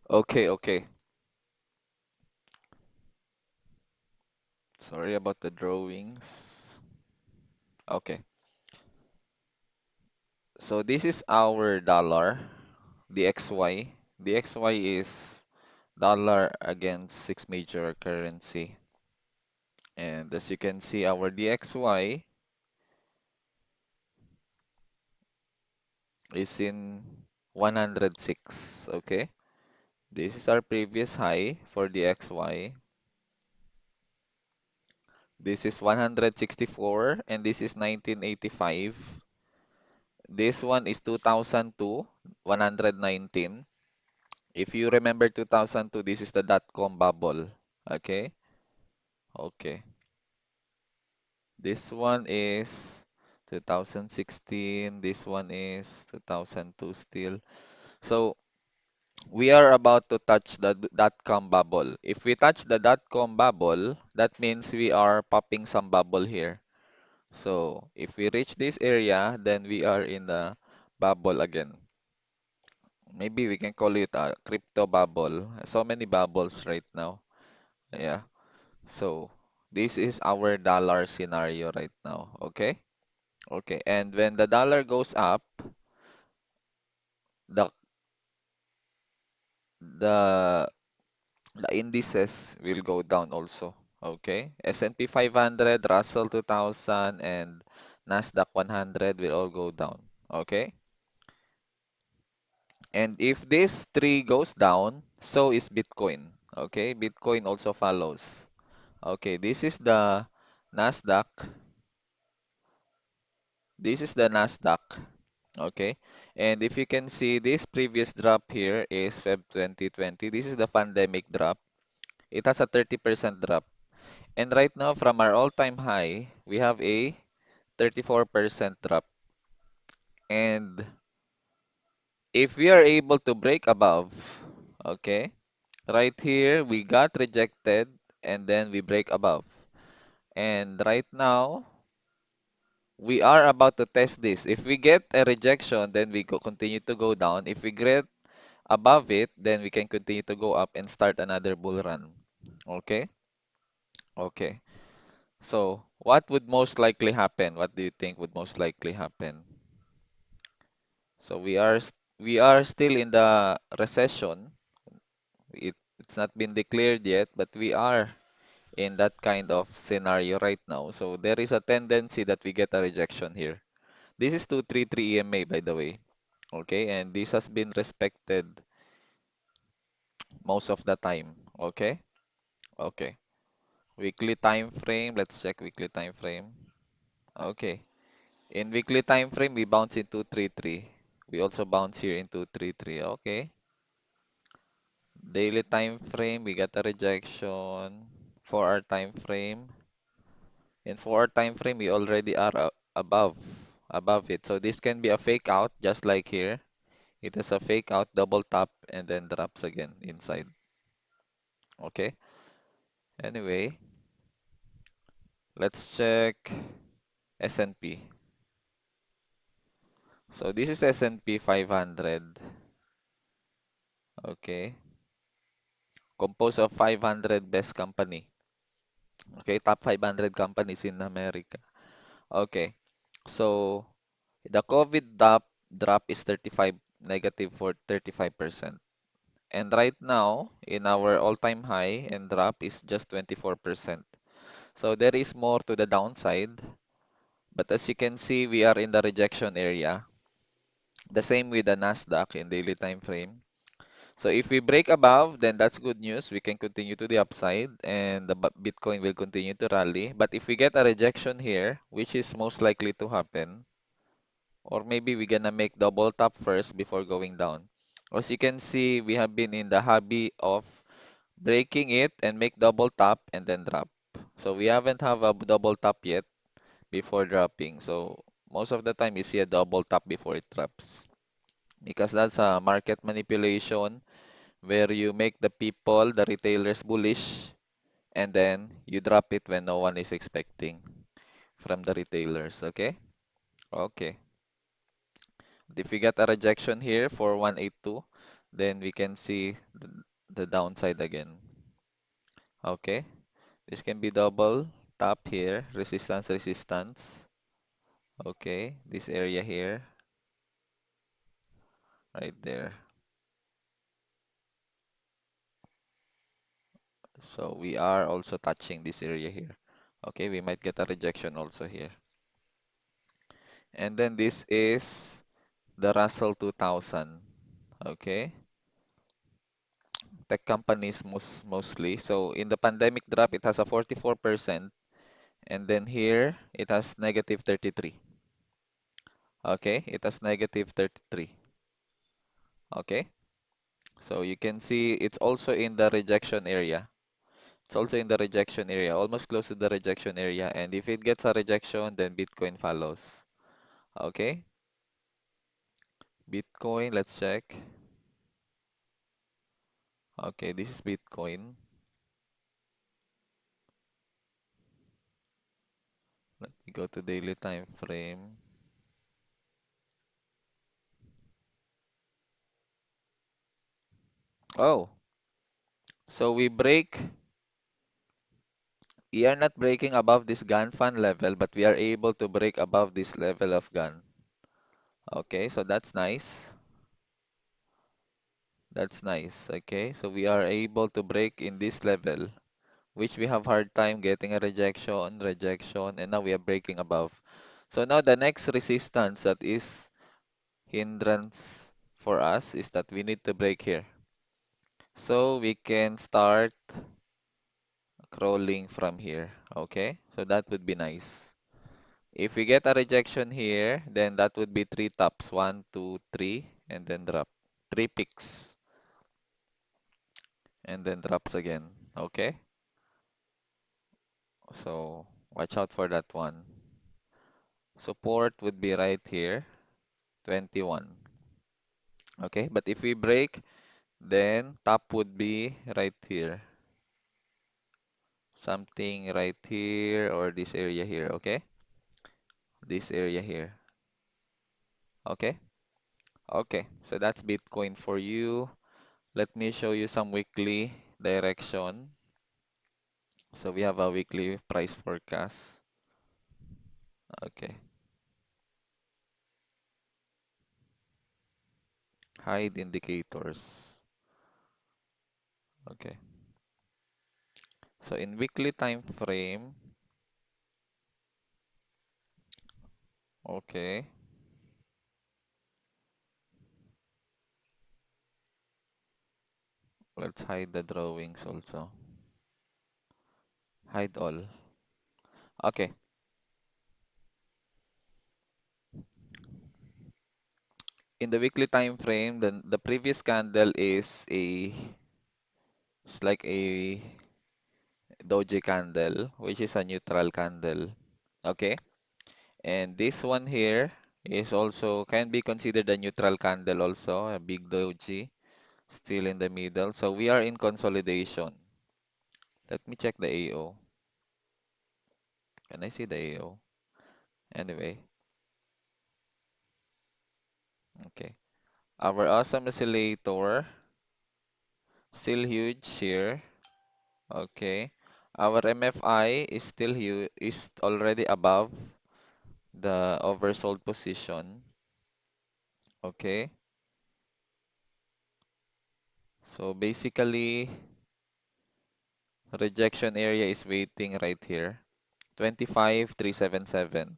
Okay, okay. Sorry about the drawings. Okay. So this is our dollar, the XY. The XY is dollar against six major currency. And as you can see, our DXY is in 106. Okay. This is our previous high for the XY. This is 164 and this is 1985. This one is 2002, 119. If you remember 2002, this is the dot-com bubble. Okay? Okay. This one is 2016. This one is 2002 still. So we are about to touch the dot-com bubble. If we touch the dot-com bubble, that means we are popping some bubble here. So if we reach this area, then we are in the bubble again. Maybe we can call it a crypto bubble. So many bubbles right now. Yeah. So this is our dollar scenario right now. Okay? Okay. And when the dollar goes up, the the the indices will go down also. Okay? S&P 500, Russell 2000, and Nasdaq 100 will all go down. Okay? And if this tree goes down, so is Bitcoin. Okay? Bitcoin also follows. Okay, this is the Nasdaq. This is the Nasdaq. Okay. And if you can see this previous drop here is Feb 2020. This is the pandemic drop. It has a 30% drop. And right now from our all-time high, we have a 34% drop. And if we are able to break above, okay, right here we got rejected and then we break above. And right now we are about to test this. If we get a rejection, then we continue to go down. If we get above it, then we can continue to go up and start another bull run. Okay? Okay. So, what would most likely happen? What do you think would most likely happen? So we are still in the recession. It's not been declared yet, but we are in that kind of scenario right now. So there is a tendency that we get a rejection here. This is 233 EMA, by the way. Okay, and this has been respected most of the time. Okay, okay. Weekly time frame, let's check weekly time frame. Okay, in weekly time frame, we bounce into 233. We also bounce here into 233. Okay, daily time frame, we got a rejection. 4 hour time frame. In 4 hour time frame, we already are above it. So this can be a fake out, just like here. It is a fake out, double tap, and then drops again inside. Okay. Anyway, let's check S&P. So this is S&P 500. Okay. Composed of 500 best company. Okay, top 500 companies in America. Okay. So the COVID drop is 35 negative for 35%. And right now, in our all-time high and drop is just 24%. So there is more to the downside. But as you can see, we are in the rejection area. The same with the Nasdaq in daily time frame. So if we break above, then that's good news. We can continue to the upside and the Bitcoin will continue to rally. But if we get a rejection here, which is most likely to happen, or maybe we're gonna make double top first before going down. As you can see, we have been in the hobby of breaking it and make double top and then drop. So we haven't have a double top yet before dropping. So most of the time you see a double top before it drops because that's a market manipulation where you make the people, the retailers bullish and then you drop it when no one is expecting from the retailers. Okay? Okay. If we get a rejection here for 182, then we can see the downside again. Okay, this can be double tap here, resistance, resistance. Okay, this area here, right there. So we are also touching this area here. Okay, we might get a rejection also here. And then this is the Russell 2000. Okay, tech companies mostly. So in the pandemic drop, it has a 44%, and then here it has negative 33. Okay, it has negative 33. Okay, so you can see it's also in the rejection area. It's also in the rejection area, almost close to the rejection area. And if it gets a rejection, then Bitcoin follows. Okay, Bitcoin, let's check. Okay, this is Bitcoin. Let me go to daily time frame. Oh, so we are not breaking above this gun fan level, but we are able to break above this level of gun. Okay, so that's nice. That's nice. Okay, so we are able to break in this level, which we have hard time getting a rejection, and now we are breaking above. So now the next resistance that is hindrance for us is that we need to break here. So we can start crawling from here. Okay, so that would be nice. If we get a rejection here, then that would be three tops. One, two, three, and then drop. Three picks, and then drops again. Okay, so watch out for that one. Support would be right here, 21. Okay, but if we break, then top would be right here. Something right here or this area here, okay? This area here. Okay? Okay, so that's Bitcoin for you. Let me show you some weekly direction. So we have a weekly price forecast. Okay, hide indicators. Okay, so in weekly time frame, okay, let's hide the drawings also. Hide all. Okay, in the weekly time frame, then the previous candle is it's like a doji candle, which is a neutral candle. Okay, and this one here is also can be considered a neutral candle also, a big doji, still in the middle. So we are in consolidation. Let me check the AO. Can I see the AO? Anyway, okay. Our awesome oscillator still huge here. Okay. Our MFI is still huge, is already above the oversold position. Okay. So basically, rejection area is waiting right here. 25,377.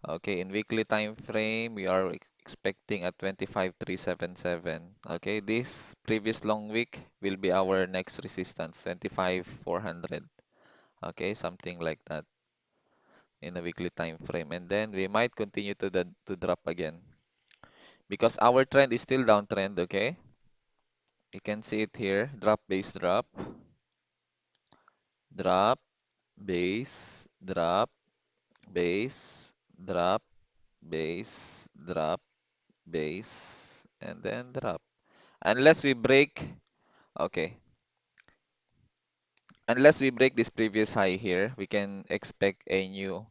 Okay, in weekly time frame, we are expecting at 25,377. Okay, this previous long week will be our next resistance, 25,400. Okay, something like that in a weekly time frame. And then we might continue to drop again because our trend is still downtrend. Okay, you can see it here, drop, base, drop, drop, base, drop, base, drop, base, drop, base, and then drop. Unless we break, okay, unless we break this previous high here, we can expect a new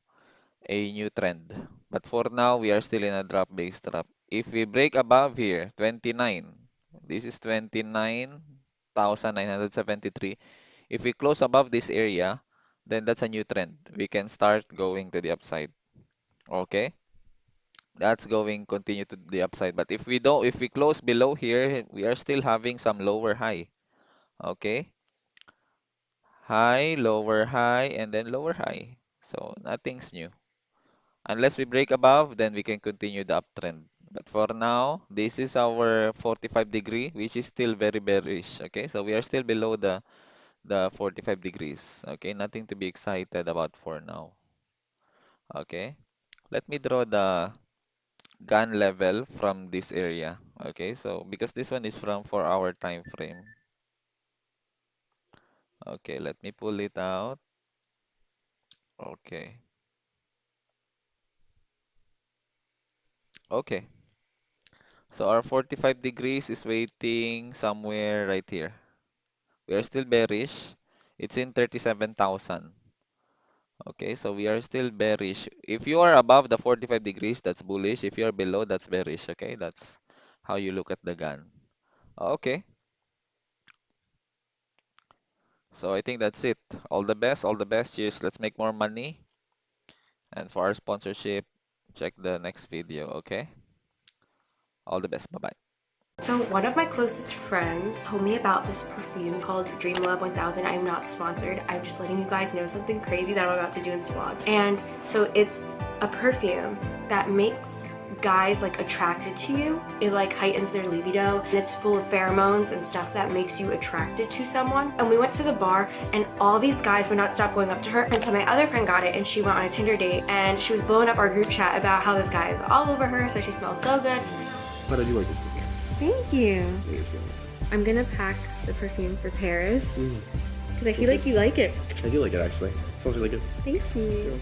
trend. But for now, we are still in a drop base drop. If we break above here, 29, This is 29,973. If we close above this area, then that's a new trend. We can start going to the upside. Okay? That's going continue to the upside. But if we close below here, we are still having some lower high. Okay? High, lower high, and then lower high. So nothing's new. Unless we break above, then we can continue the uptrend. But for now, this is our 45 degree, which is still very bearish. Okay, so we are still below the 45 degrees. Okay, nothing to be excited about for now. Okay, let me draw the gun level from this area. Okay, so because this one is from 4-hour time frame. Okay, let me pull it out. Okay, okay. So our 45 degrees is waiting somewhere right here. We are still bearish. It's in 37,000. Okay, so we are still bearish. If you are above the 45 degrees, that's bullish. If you are below, that's bearish. Okay, that's how you look at the gun. Okay, so I think that's it. All the best, all the best. Cheers. Let's make more money. And for our sponsorship, check the next video. Okay, all the best. Bye bye. So one of my closest friends told me about this perfume called Dream Love 1000. I'm not sponsored. I'm just letting you guys know something crazy that I'm about to do in this vlog. And so it's a perfume that makes guys like attracted to you. It like heightens their libido, and it's full of pheromones and stuff that makes you attracted to someone. And we went to the bar and all these guys would not stop going up to her, and so my other friend got it and she went on a Tinder date and she was blowing up our group chat about how this guy is all over her, so she smells so good. But I do like this perfume. Thank you. I think it's good. I'm gonna pack the perfume for Paris Mm. because I feel like you like it. I do like it actually. Smells really good. Thank you.